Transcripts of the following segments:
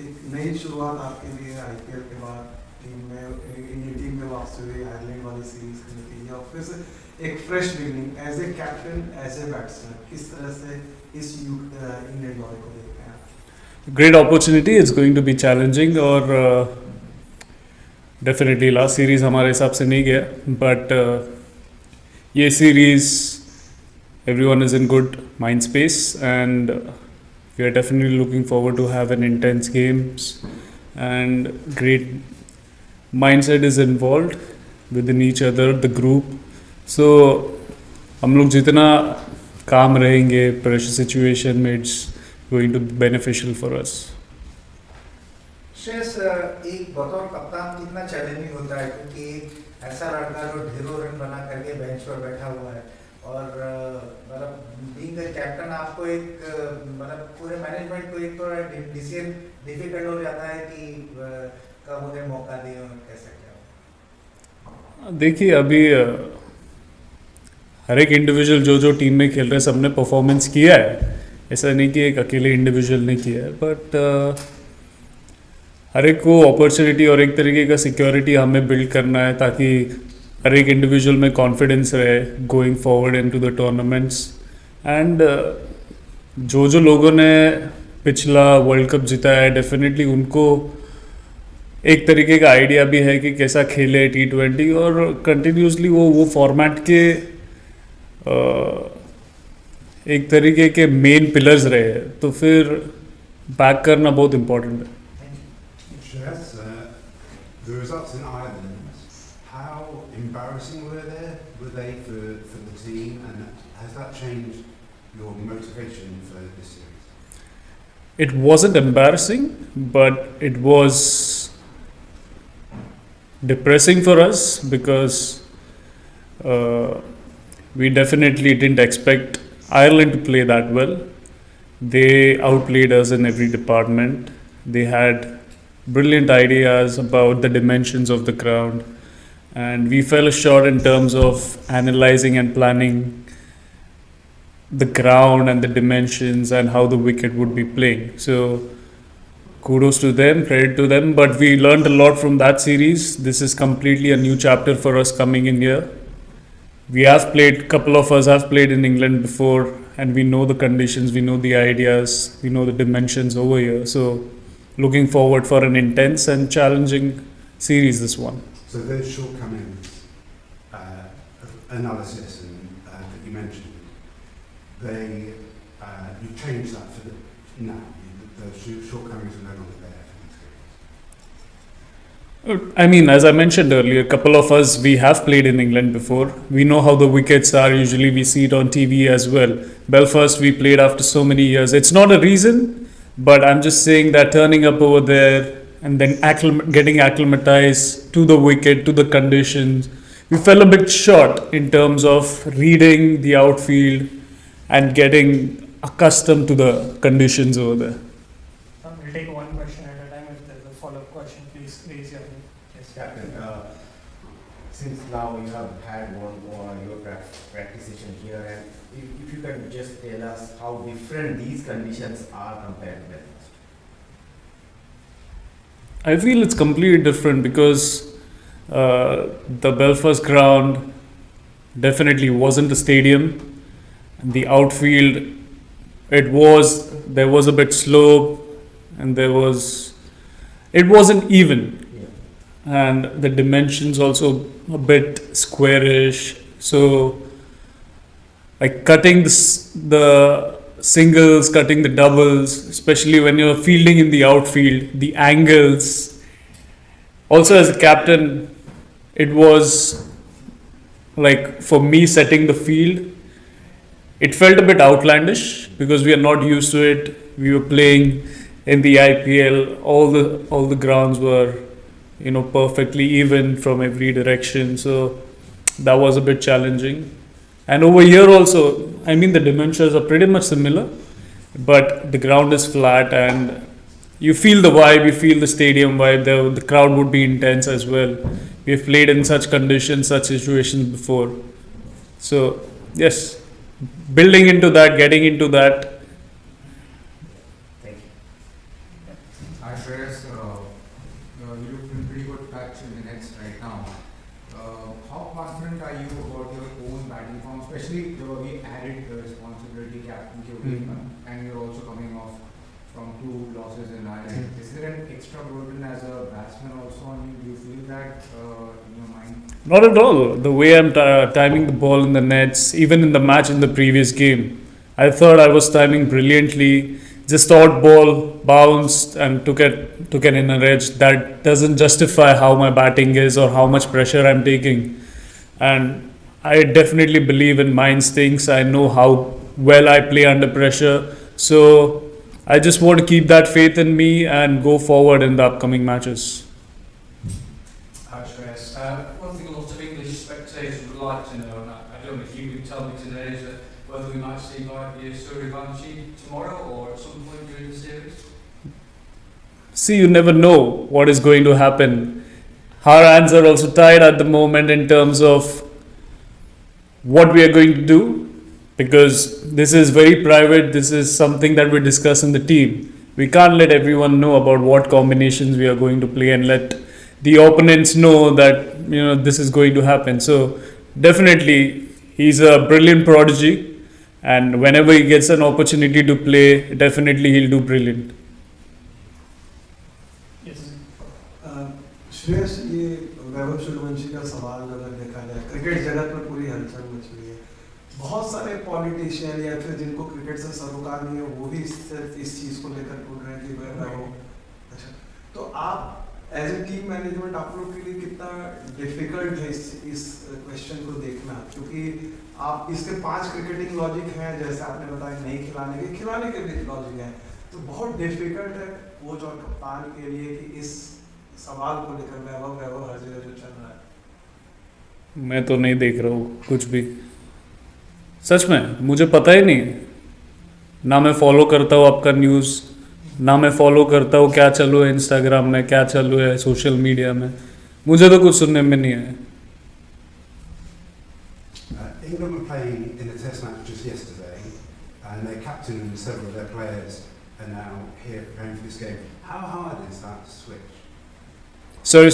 एक नई शुरुआत आपके लिए आईपीएल के बाद टीम में इंडियन टीम में वापस हुई, आयरलैंड वाली सीरीज खेलने की और फिर से एक fresh beginning as a captain as a batsman, किस तरह से इस इंडियन दौरे को देखते हैं आप? Great opportunity. It's going to be challenging और डेफिनेटली लास्ट सीरीज हमारे हिसाब से नहीं गया, बट ये series everyone is in good mind space and we are definitely looking forward to have an intense games and great mindset is involved within each other, the group. So हम लोग जितना काम रहेंगे pressure situation में, it's going to be beneficial for us. Shreyas, एक बतौर कप्तान कितना चैलेंजिंग होता है, क्योंकि ऐसा लड़का जो ढेरों रन बना करके बेंच पर बैठा हुआ है और मतलब बीइंग अ कैप्टन आपको एक मतलब पूरे मैनेजमेंट को एक तो डिसीजन डिफिकल्ट हो जाता है कि कब उन्हें मौका दें और कैसे क्या। देखिए अभी हर एक इंडिविजुअल जो टीम में खेल रहे हैं सबने परफॉर्मेंस किया है, ऐसा नहीं कि एक अकेले इंडिविजुअल ने किया है, बट हर एक को अपॉर्चुनिटी और एक तरीके का सिक्योरिटी हमें बिल्ड करना है ताकि हर एक इंडिविजुअल में कॉन्फिडेंस रहे going forward into the tournaments. And जो लोगों ने पिछला वर्ल्ड कप जीता है डेफिनेटली उनको एक तरीके का आइडिया भी है कि कैसा खेले T20 और कंटिन्यूसली वो फॉर्मेट के एक तरीके के मेन पिलर्स रहे हैं, तो फिर बैक करना बहुत इम्पोर्टेंट है। Shreyas, the results in Ireland, how embarrassing were they for the team, and has that changed your motivation for this series? It wasn't embarrassing, but it was depressing for us because we definitely didn't expect Ireland to play that well. They outplayed us in every department. They had brilliant ideas about the dimensions of the ground, and we fell short in terms of analyzing and planning the ground and the dimensions and how the wicket would be playing. So kudos to them, credit to them, but we learned a lot from that series. This is completely a new chapter for us coming in here. We have played, couple of us have played in England before, and we know the conditions, we know the ideas, we know the dimensions over here. So looking forward for an intense and challenging series, this one. So those shortcomings, analysis that you mentioned, you've changed that for now. Those shortcomings are no longer there for these games. I mean, as I mentioned earlier, a couple of us, we have played in England before. We know how the wickets are. Usually we see it on TV as well. Belfast, we played after so many years. It's not a reason, but I'm just saying that turning up over there and then getting acclimatized to the wicket, to the conditions, we fell a bit short in terms of reading the outfield and getting accustomed to the conditions over there. We'll take one question at a time. If there's a follow-up question, please raise your hand. Yes, Captain, since now you have had one more your practice session here, and if you can just tell us how different these conditions are compared to Belfast. I feel it's completely different because the Belfast ground definitely wasn't a stadium. The outfield, there was a bit slope, and it wasn't even. Yeah. And the dimensions also a bit squarish. So, like cutting the singles, cutting the doubles, especially when you're fielding in the outfield, the angles. Also, as a captain, it was like for me setting the field, it felt a bit outlandish because we are not used to it. We were playing in the IPL, all the grounds were, perfectly even from every direction. So that was a bit challenging. And over here also, I mean, the dimensions are pretty much similar, but the ground is flat and you feel the vibe, you feel the stadium vibe, the crowd would be intense as well. We have played in such conditions, such situations before. So, yes, building into that, getting into that. Thank you. Shreyas, you look in pretty good touch in the nets right now. How confident are you about your own batting form, especially though we added the responsibility captain to and you're also coming off from 2 losses in Ireland. Is there an extra burden as a batsman also on you? Do you feel that in your mind? Not at all. The way I'm timing the ball in the nets, even in the match in the previous game, I thought I was timing brilliantly. Just odd ball bounced and took an inner edge. That doesn't justify how my batting is or how much pressure I'm taking. And I definitely believe in my instincts. I know how well I play under pressure. So I just want to keep that faith in me and go forward in the upcoming matches. Shreyas, one thing a lot of English spectators would like to know, and I don't know if you can tell me today, is that whether we might see Suryavanshi tomorrow or at some point during the series? See, you never know what is going to happen. Our hands are also tied at the moment in terms of what we are going to do, because this is very private. This is something that we discuss in the team. We can't let everyone know about what combinations we are going to play and let the opponents know that this is going to happen. So definitely he's a brilliant prodigy, and whenever he gets an opportunity to play, definitely he'll do brilliant. Yes. Shreyas, ये वैभव सूर्यवंशी का सवाल अगर देखा जाए, cricket जगत में पूरी हलचल मच रही है। बहुत सारे पॉलिटिशियन या फिर जिनको क्रिकेट से सरोकार नहीं है, वो भी इस चीज़ को लेकर बोल रहे हैं कि वैभव, अच्छा, तो आप एज ए टीम मैनेजमेंट आप लोग के लिए कितना डिफिकल्ट है इस क्वेश्चन को देखना, क्योंकि आप इसके 5 क्रिकेटिंग लॉजिक हैं, जैसे आपने बताया, नहीं खिलाने के भी लॉजिक हैं, तो बहुत डिफिकल्ट है कोच और कप्तान के लिए कि इस सवाल को लेकर वैभव हर जगह जो चल रहा है। मैं तो नहीं देख रहा हूँ कुछ भी, सच में मुझे पता ही नहीं, ना मैं फॉलो करता हूँ आपका न्यूज़, ना मैं फॉलो करता हूँ क्या चालू है इंस्टाग्राम में, क्या चालू है सोशल मीडिया में, मुझे तो कुछ सुनने में नहीं है। England were playing in a test match just yesterday, and their captain and several of their players are now here preparing for this game. How hard is that switch? Sorry,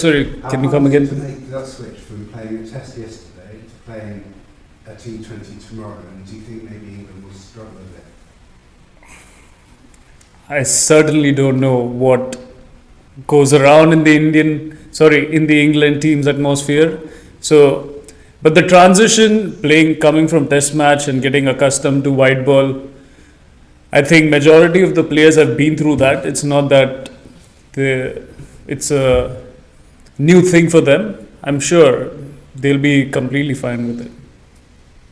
can you come again? To make that switch from playing a test yesterday to playing a T20 tomorrow, and do you think maybe England will struggle with it? I certainly don't know what goes around in the England team's atmosphere. So, but the transition, coming from test match and getting accustomed to white ball, I think majority of the players have been through that. It's not that it's a new thing for them. I'm sure they'll be completely fine with it.